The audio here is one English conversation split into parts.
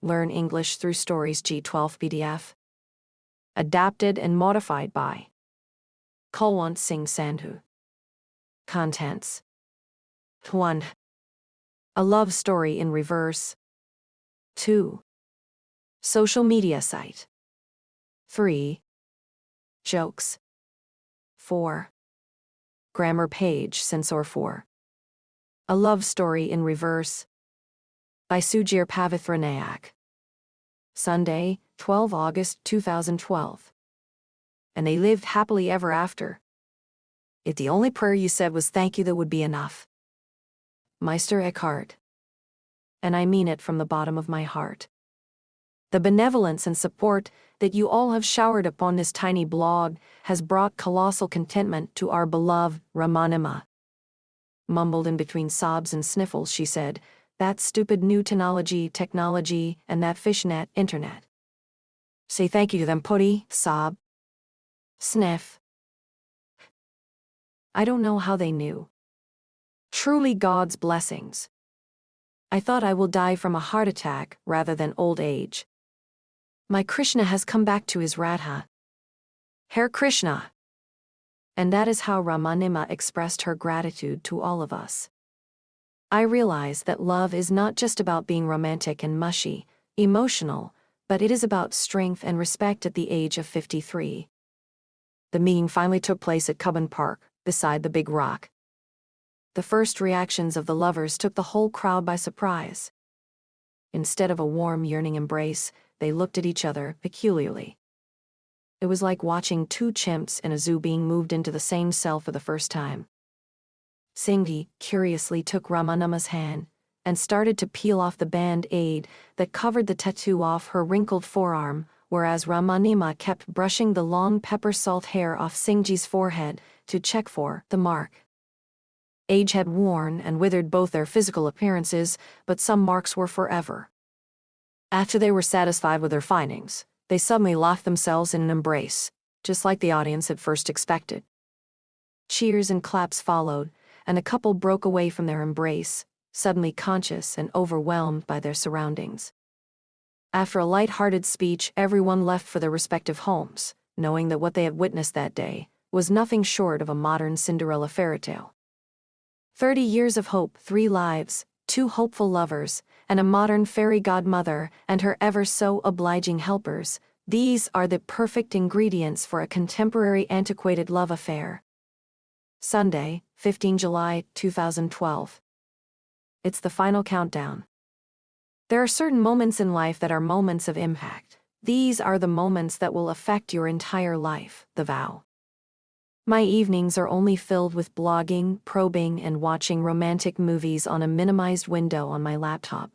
Learn English through Stories G12 PDF. Adapted and modified by Kulwant Singh Sandhu. Contents: 1. A love story in reverse. 2. Social media site. 3. Jokes. 4. Grammar page censor. 4. A love story in reverse by Sujir Pavithranayak. Sunday, 12 August 2012. And they lived happily ever after. If the only prayer you said was thank you, that would be enough. Meister Eckhart. And I mean it from the bottom of my heart. The benevolence and support that you all have showered upon this tiny blog has brought colossal contentment to our beloved Ramanima. Mumbled in between sobs and sniffles, she said, that stupid new technology, and that fishnet internet. Say thank you to them, putty, sob. Sniff. I don't know how they knew. Truly God's blessings. I thought I will die from a heart attack rather than old age. My Krishna has come back to his Radha. Herr Krishna. And that is how Ramanima expressed her gratitude to all of us. I realize that love is not just about being romantic and mushy, emotional, but it is about strength and respect at the age of 53. The meeting finally took place at Cubbon Park, beside the big rock. The first reactions of the lovers took the whole crowd by surprise. Instead of a warm, yearning embrace, they looked at each other peculiarly. It was like watching two chimps in a zoo being moved into the same cell for the first time. Singhi curiously took Ramanima's hand and started to peel off the band-aid that covered the tattoo off her wrinkled forearm, whereas Ramanima kept brushing the long pepper salt hair off Singhi's forehead to check for the mark. Age had worn and withered both their physical appearances, but some marks were forever. After they were satisfied with their findings, they suddenly locked themselves in an embrace, just like the audience had first expected. Cheers and claps followed, and the couple broke away from their embrace, suddenly conscious and overwhelmed by their surroundings. After a light-hearted speech, everyone left for their respective homes, knowing that what they had witnessed that day was nothing short of a modern Cinderella fairy tale. 30 years of hope, 3 lives, 2 hopeful lovers, and a modern fairy godmother and her ever-so-obliging helpers, these are the perfect ingredients for a contemporary antiquated love affair. Sunday, 15 July 2012. It's the final countdown. There are certain moments in life that are moments of impact. These are the moments that will affect your entire life, the vow. My evenings are only filled with blogging, probing, and watching romantic movies on a minimized window on my laptop.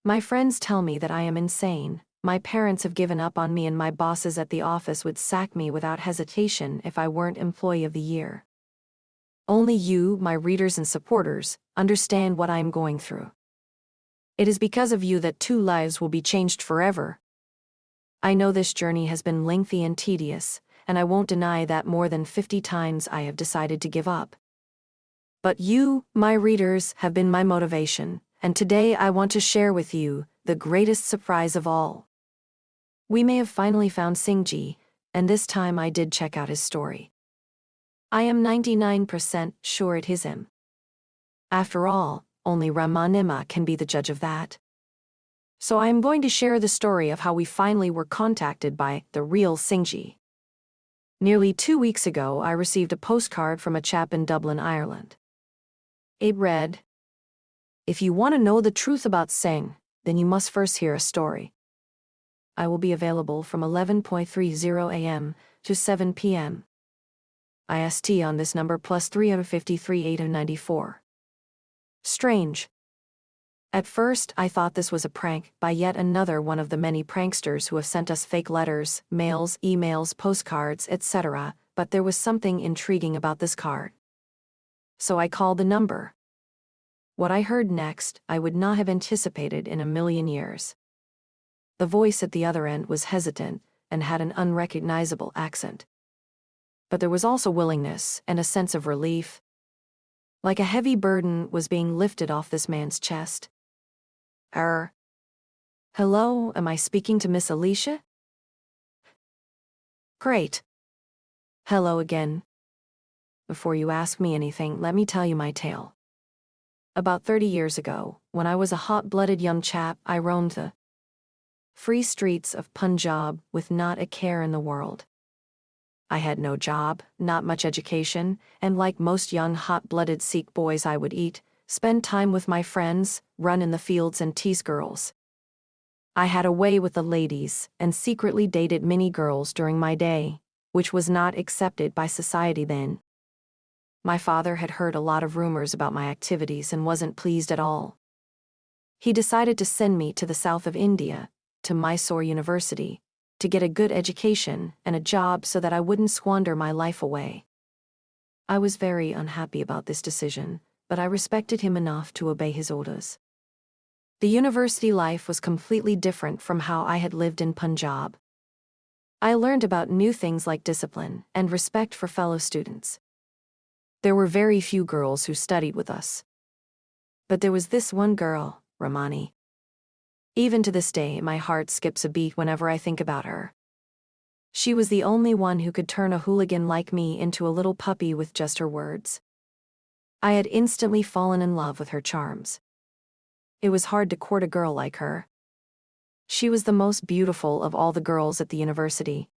My friends tell me that I am insane. My parents have given up on me, and my bosses at the office would sack me without hesitation if I weren't Employee of the Year. Only you, my readers and supporters, understand what I am going through. It is because of you that 2 lives will be changed forever. I know this journey has been lengthy and tedious, and I won't deny that more than 50 times I have decided to give up. But you, my readers, have been my motivation, and today I want to share with you the greatest surprise of all. We may have finally found Singhi, and this time I did check out his story. I am 99% sure it is him. After all, only Ramanima can be the judge of that. So I am going to share the story of how we finally were contacted by the real Singhi. Nearly 2 weeks ago, I received a postcard from a chap in Dublin, Ireland. It read, "If you want to know the truth about Singh, then you must first hear a story. I will be available from 11:30 a.m. to 7 p.m. IST on this number plus 353 894. Strange. At first, I thought this was a prank by yet another one of the many pranksters who have sent us fake letters, mails, emails, postcards, etc., but there was something intriguing about this card. So I called the number. What I heard next, I would not have anticipated in a million years. The voice at the other end was hesitant and had an unrecognizable accent. But there was also willingness and a sense of relief. Like a heavy burden was being lifted off this man's chest. Hello, am I speaking to Miss Alicia? Great. Hello again. Before you ask me anything, let me tell you my tale. About 30 years ago, when I was a hot-blooded young chap, I roamed the free streets of Punjab with not a care in the world. I had no job, not much education, and like most young hot-blooded Sikh boys I would eat, spend time with my friends, run in the fields and tease girls. I had a way with the ladies and secretly dated many girls during my day, which was not accepted by society then. My father had heard a lot of rumors about my activities and wasn't pleased at all. He decided to send me to the south of India, to Mysore University, to get a good education and a job so that I wouldn't squander my life away. I was very unhappy about this decision, but I respected him enough to obey his orders. The university life was completely different from how I had lived in Punjab. I learned about new things like discipline and respect for fellow students. There were very few girls who studied with us. But there was this one girl, Ramani. Even to this day, my heart skips a beat whenever I think about her. She was the only one who could turn a hooligan like me into a little puppy with just her words. I had instantly fallen in love with her charms. It was hard to court a girl like her. She was the most beautiful of all the girls at the university.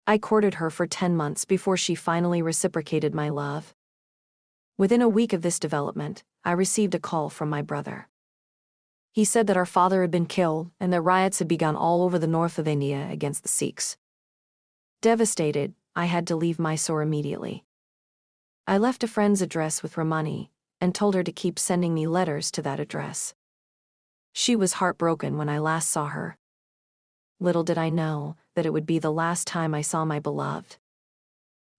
I courted her for 10 months before she finally reciprocated my love. Within a week of this development, I received a call from my brother. He said that our father had been killed and that riots had begun all over the north of India against the Sikhs. Devastated, I had to leave Mysore immediately. I left a friend's address with Ramani and told her to keep sending me letters to that address. She was heartbroken when I last saw her. Little did I know that it would be the last time I saw my beloved.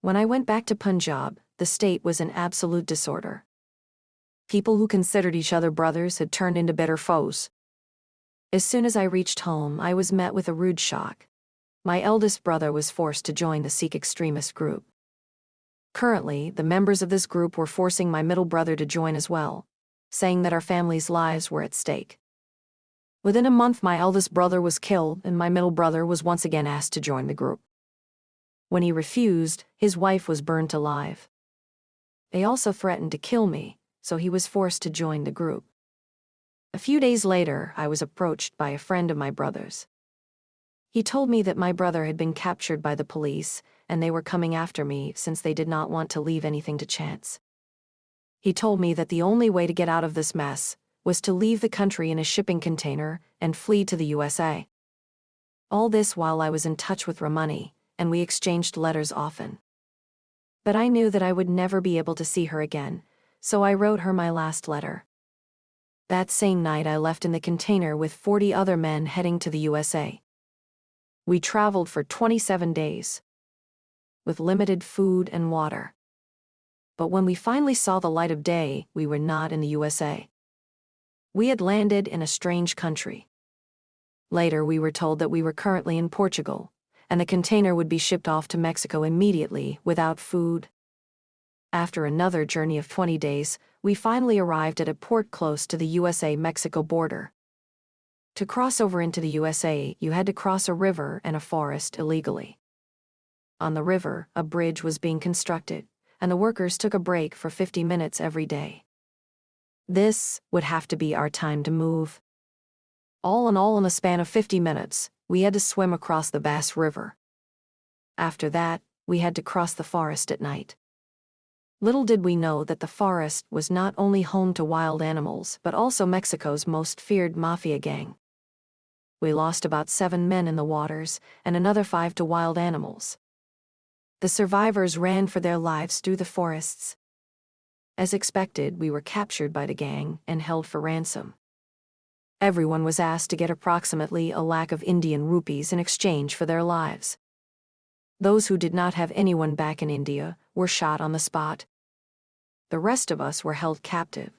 When I went back to Punjab, the state was in absolute disorder. People who considered each other brothers had turned into bitter foes. As soon as I reached home, I was met with a rude shock. My eldest brother was forced to join the Sikh extremist group. Currently, the members of this group were forcing my middle brother to join as well, saying that our family's lives were at stake. Within a month, my eldest brother was killed and my middle brother was once again asked to join the group. When he refused, his wife was burned alive. They also threatened to kill me, so he was forced to join the group. A few days later, I was approached by a friend of my brother's. He told me that my brother had been captured by the police and they were coming after me since they did not want to leave anything to chance. He told me that the only way to get out of this mess was to leave the country in a shipping container and flee to the USA. All this while I was in touch with Ramani, and we exchanged letters often. But I knew that I would never be able to see her again, so I wrote her my last letter. That same night I left in the container with 40 other men heading to the USA. We traveled for 27 days, with limited food and water. But when we finally saw the light of day, we were not in the USA. We had landed in a strange country. Later we were told that we were currently in Portugal, and the container would be shipped off to Mexico immediately without food. After another journey of 20 days, we finally arrived at a port close to the USA-Mexico border. To cross over into the USA, you had to cross a river and a forest illegally. On the river, a bridge was being constructed, and the workers took a break for 50 minutes every day. This would have to be our time to move. All in a span of 50 minutes, we had to swim across the vast river. After that, we had to cross the forest at night. Little did we know that the forest was not only home to wild animals but also Mexico's most feared mafia gang. We lost about 7 men in the waters and another 5 to wild animals. The survivors ran for their lives through the forests. As expected, we were captured by the gang and held for ransom. Everyone was asked to get approximately a lakh of Indian rupees in exchange for their lives. Those who did not have anyone back in India were shot on the spot. The rest of us were held captive.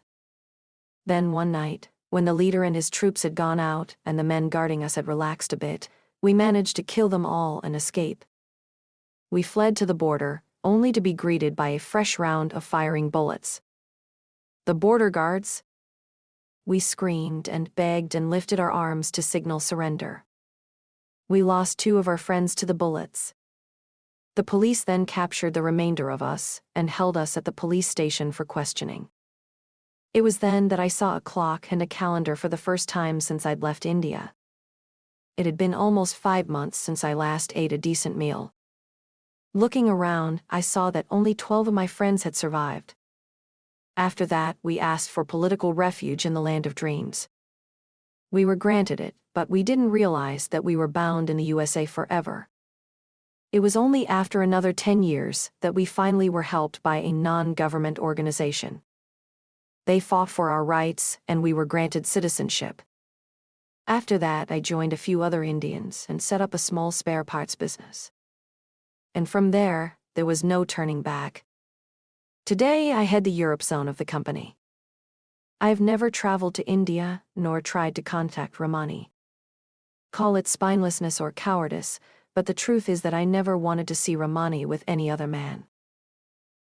Then one night, when the leader and his troops had gone out and the men guarding us had relaxed a bit, we managed to kill them all and escape. We fled to the border, only to be greeted by a fresh round of firing bullets. The border guards? We screamed and begged and lifted our arms to signal surrender. We lost 2 of our friends to the bullets. The police then captured the remainder of us and held us at the police station for questioning. It was then that I saw a clock and a calendar for the first time since I'd left India. It had been almost 5 months since I last ate a decent meal. Looking around, I saw that only 12 of my friends had survived. After that, we asked for political refuge in the land of dreams. We were granted it, but we didn't realize that we were bound in the USA forever. It was only after another 10 years that we finally were helped by a non-government organization. They fought for our rights, and we were granted citizenship. After that, I joined a few other Indians and set up a small spare parts business. And from there was no turning back. Today, I head the Europe zone of the company. I have never traveled to India, nor tried to contact Ramani. Call it spinelessness or cowardice, but the truth is that I never wanted to see Ramani with any other man.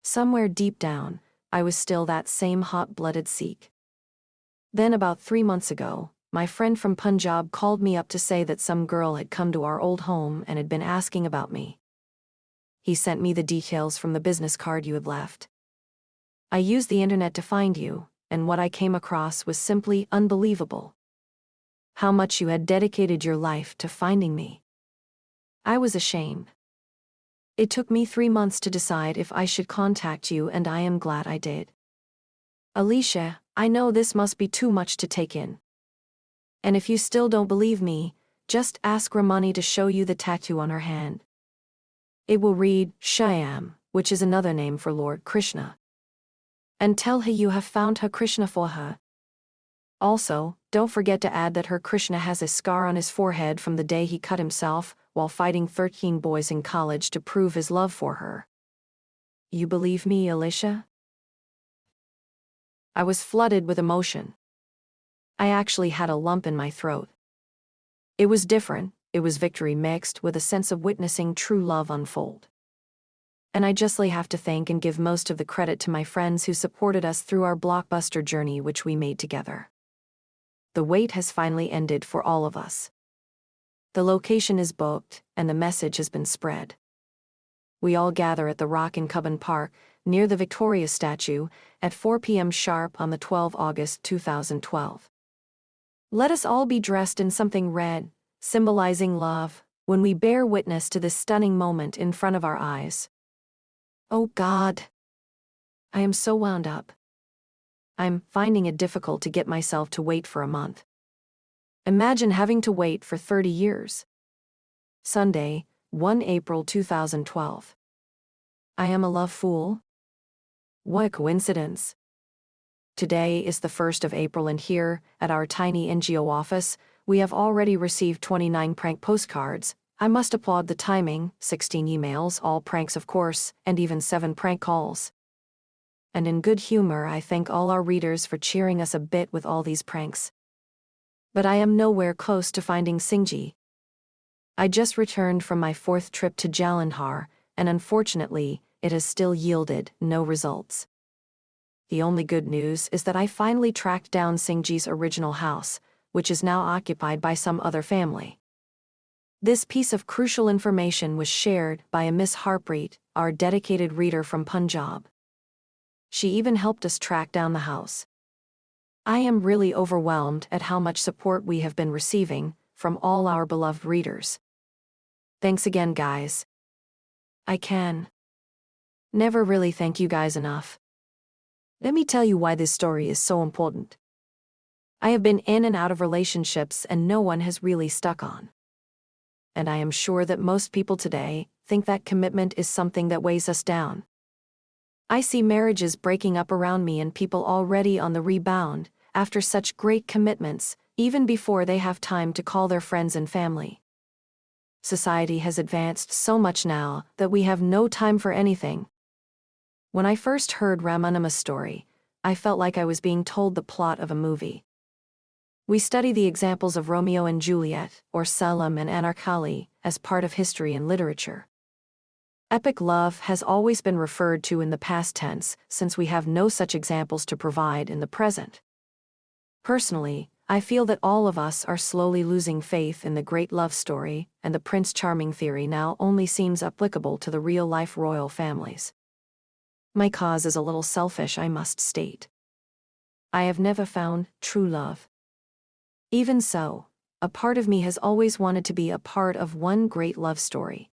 Somewhere deep down, I was still that same hot-blooded Sikh. Then about 3 months ago, my friend from Punjab called me up to say that some girl had come to our old home and had been asking about me. He sent me the details from the business card you had left. I used the internet to find you, and what I came across was simply unbelievable. How much you had dedicated your life to finding me. I was ashamed. It took me 3 months to decide if I should contact you, and I am glad I did. Alicia, I know this must be too much to take in. And if you still don't believe me, just ask Ramani to show you the tattoo on her hand. It will read Shyam, which is another name for Lord Krishna. And tell her you have found her Krishna for her. Also, don't forget to add that her Krishna has a scar on his forehead from the day he cut himself while fighting 13 boys in college to prove his love for her. You believe me, Alicia? I was flooded with emotion. I actually had a lump in my throat. It was different, it was victory mixed with a sense of witnessing true love unfold. And I justly have to thank and give most of the credit to my friends who supported us through our blockbuster journey which we made together. The wait has finally ended for all of us. The location is booked, and the message has been spread. We all gather at the Rock in Cubbon Park, near the Victoria statue, at 4 p.m. sharp on the 12th August 2012. Let us all be dressed in something red, symbolizing love, when we bear witness to this stunning moment in front of our eyes. Oh God! I am so wound up. I'm finding it difficult to get myself to wait for a month. Imagine having to wait for 30 years. Sunday, 1 April 2012. I am a love fool? What a coincidence. Today is the 1st of April and here, at our tiny NGO office, we have already received 29 prank postcards. I must applaud the timing, 16 emails, all pranks of course, and even 7 prank calls. And in good humor I thank all our readers for cheering us a bit with all these pranks. But I am nowhere close to finding Singji. I just returned from my 4th trip to Jalandhar, and unfortunately, it has still yielded no results. The only good news is that I finally tracked down Singji's original house, which is now occupied by some other family. This piece of crucial information was shared by a Miss Harpreet, our dedicated reader from Punjab. She even helped us track down the house. I am really overwhelmed at how much support we have been receiving from all our beloved readers. Thanks again, guys. I can never really thank you guys enough. Let me tell you why this story is so important. I have been in and out of relationships and no one has really stuck on. And I am sure that most people today think that commitment is something that weighs us down. I see marriages breaking up around me and people already on the rebound, after such great commitments, even before they have time to call their friends and family. Society has advanced so much now that we have no time for anything. When I first heard Ramanama's story, I felt like I was being told the plot of a movie. We study the examples of Romeo and Juliet, or Selim and Anarkali, as part of history and literature. Epic love has always been referred to in the past tense since we have no such examples to provide in the present. Personally, I feel that all of us are slowly losing faith in the great love story, and the Prince Charming theory now only seems applicable to the real-life royal families. My cause is a little selfish, I must state. I have never found true love. Even so, a part of me has always wanted to be a part of one great love story.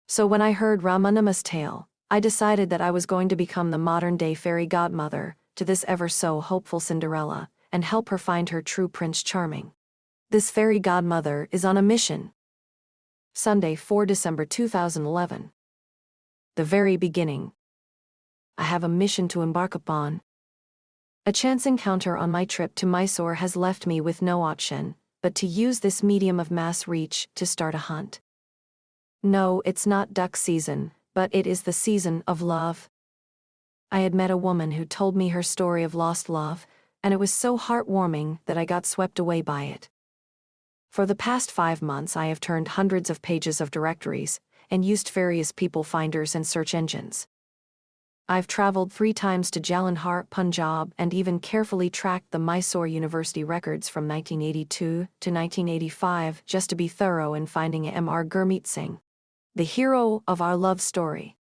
So when I heard Ramanama's tale, I decided that I was going to become the modern-day fairy godmother to this ever-so-hopeful Cinderella, and help her find her true Prince Charming. This fairy godmother is on a mission. Sunday, 4 December 2011. The very beginning. I have a mission to embark upon. A chance encounter on my trip to Mysore has left me with no option but to use this medium of mass reach to start a hunt. No, it's not duck season, but it is the season of love. I had met a woman who told me her story of lost love, and it was so heartwarming that I got swept away by it. For the past 5 months I have turned hundreds of pages of directories and used various people finders and search engines. I've traveled 3 times to Jalandhar, Punjab, and even carefully tracked the Mysore University records from 1982 to 1985 just to be thorough in finding M.R. Gurmeet Singh, the hero of our love story.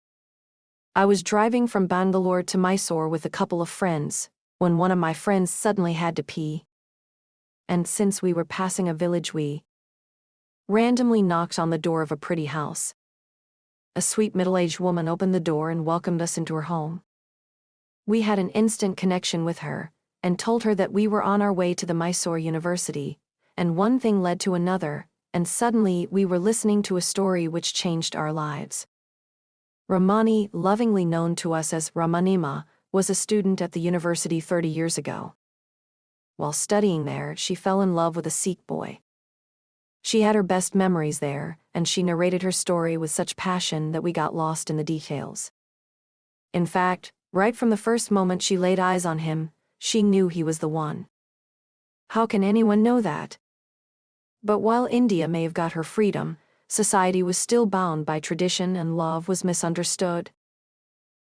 I was driving from Bangalore to Mysore with a couple of friends, when one of my friends suddenly had to pee. And since we were passing a village, we randomly knocked on the door of a pretty house. A sweet middle-aged woman opened the door and welcomed us into her home. We had an instant connection with her, and told her that we were on our way to the Mysore University, and one thing led to another, and suddenly we were listening to a story which changed our lives. Ramani, lovingly known to us as Ramanima, was a student at the university 30 years ago. While studying there, she fell in love with a Sikh boy. She had her best memories there, and she narrated her story with such passion that we got lost in the details. In fact, right from the first moment she laid eyes on him, she knew he was the one. How can anyone know that? But while India may have got her freedom, society was still bound by tradition and love was misunderstood.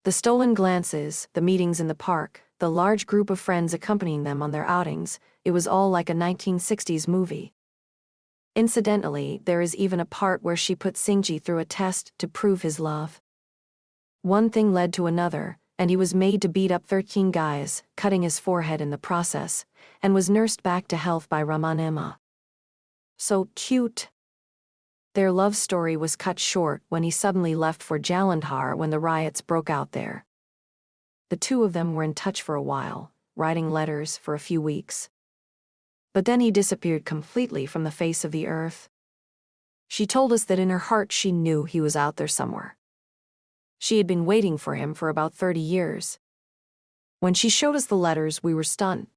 The stolen glances, the meetings in the park, the large group of friends accompanying them on their outings, it was all like a 1960s movie. Incidentally, there is even a part where she put Singhji through a test to prove his love. One thing led to another, and he was made to beat up 13 guys, cutting his forehead in the process, and was nursed back to health by Ramanima. So cute. Their love story was cut short when he suddenly left for Jalandhar when the riots broke out there. The two of them were in touch for a while, writing letters for a few weeks. But then he disappeared completely from the face of the earth. She told us that in her heart she knew he was out there somewhere. She had been waiting for him for about 30 years. When she showed us the letters, we were stunned.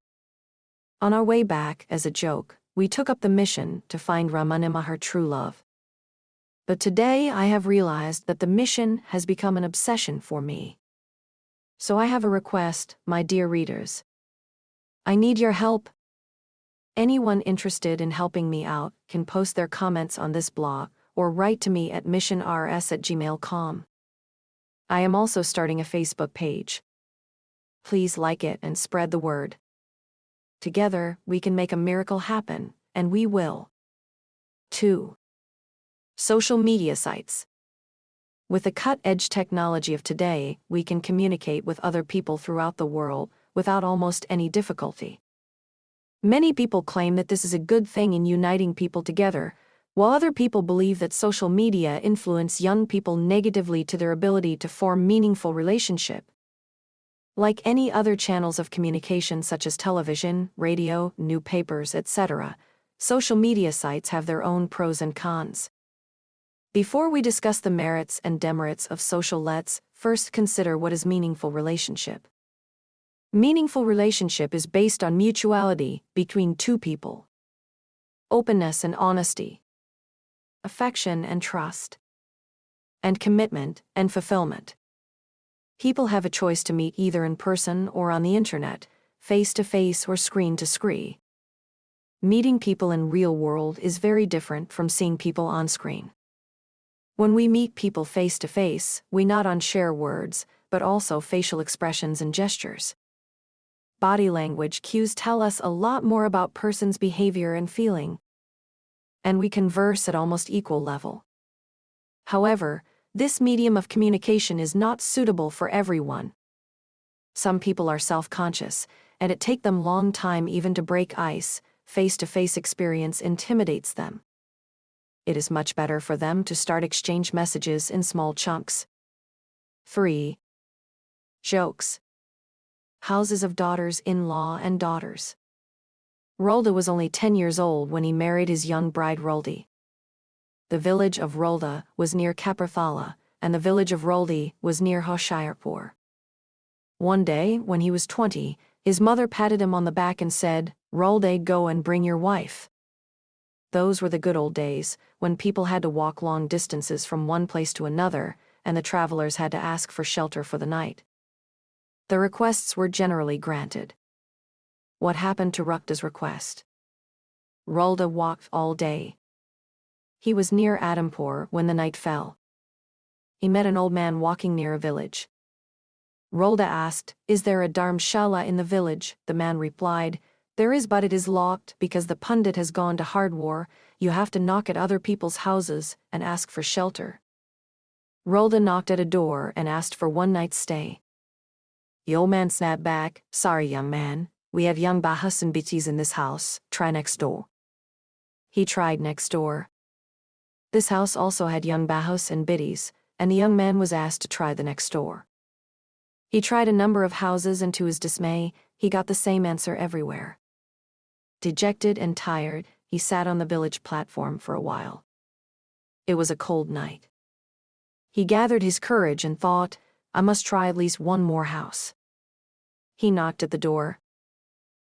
On our way back, as a joke, we took up the mission to find Ramanima her true love. But today I have realized that the mission has become an obsession for me. So I have a request, my dear readers. I need your help. Anyone interested in helping me out can post their comments on this blog or write to me at missionrs@gmail.com. I am also starting a Facebook page. Please like it and spread the word. Together, we can make a miracle happen, and we will. 2. Social media sites. With the cut-edge technology of today, we can communicate with other people throughout the world without almost any difficulty. Many people claim that this is a good thing in uniting people together, while other people believe that social media influence young people negatively to their ability to form meaningful relationships. Like any other channels of communication such as television, radio, newspapers, etc., social media sites have their own pros and cons. Before we discuss the merits and demerits of social, let's first consider what is meaningful relationship. Meaningful relationship is based on mutuality between two people. Openness and honesty. Affection and trust. And commitment and fulfillment. People have a choice to meet either in person or on the internet, face-to-face or screen-to-screen. Meeting people in real world is very different from seeing people on screen. When we meet people face-to-face, we not only share words, but also facial expressions and gestures. Body language cues tell us a lot more about person's behavior and feeling, and we converse at almost equal level. However, this medium of communication is not suitable for everyone. Some people are self-conscious, and it takes them long time even to break ice. Face-to-face experience intimidates them. It is much better for them to start exchange messages in small chunks. 3. Jokes. Houses of daughters-in-law and daughters. Rolda was only 10 years old when he married his young bride Roldi. The village of Rolda was near Kaprthala, and the village of Roldi was near Hoshiarpur. One day, when he was 20, his mother patted him on the back and said, "Rolda, go and bring your wife." Those were the good old days, when people had to walk long distances from one place to another, and the travelers had to ask for shelter for the night. The requests were generally granted. What happened to Rukta's request? Rolda walked all day. He was near Adampur when the night fell. He met an old man walking near a village. Rolda asked, "Is there a dharmshala in the village?" The man replied, "There is, but it is locked because the pundit has gone to Hardwar. You have to knock at other people's houses and ask for shelter." Rolda knocked at a door and asked for one night's stay. The old man snapped back, "Sorry, young man, we have young bahas and bitties in this house, try next door." He tried next door. This house also had young bahas and biddies, and the young man was asked to try the next door. He tried a number of houses, and to his dismay, he got the same answer everywhere. Dejected and tired, he sat on the village platform for a while. It was a cold night. He gathered his courage and thought, "I must try at least one more house." He knocked at the door.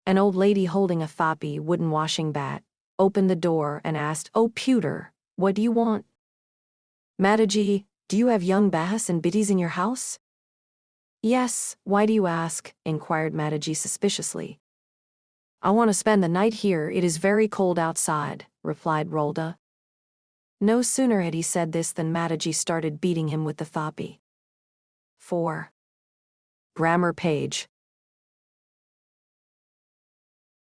An old lady holding a thapi wooden washing bat opened the door and asked, "Oh, pewter, what do you want?" "Mataji, do you have young bahas and biddies in your house?" "Yes, why do you ask?" inquired Mataji suspiciously. "I want to spend the night here, it is very cold outside," replied Rolda. No sooner had he said this than Mataji started beating him with the thapi. 4. Grammar page.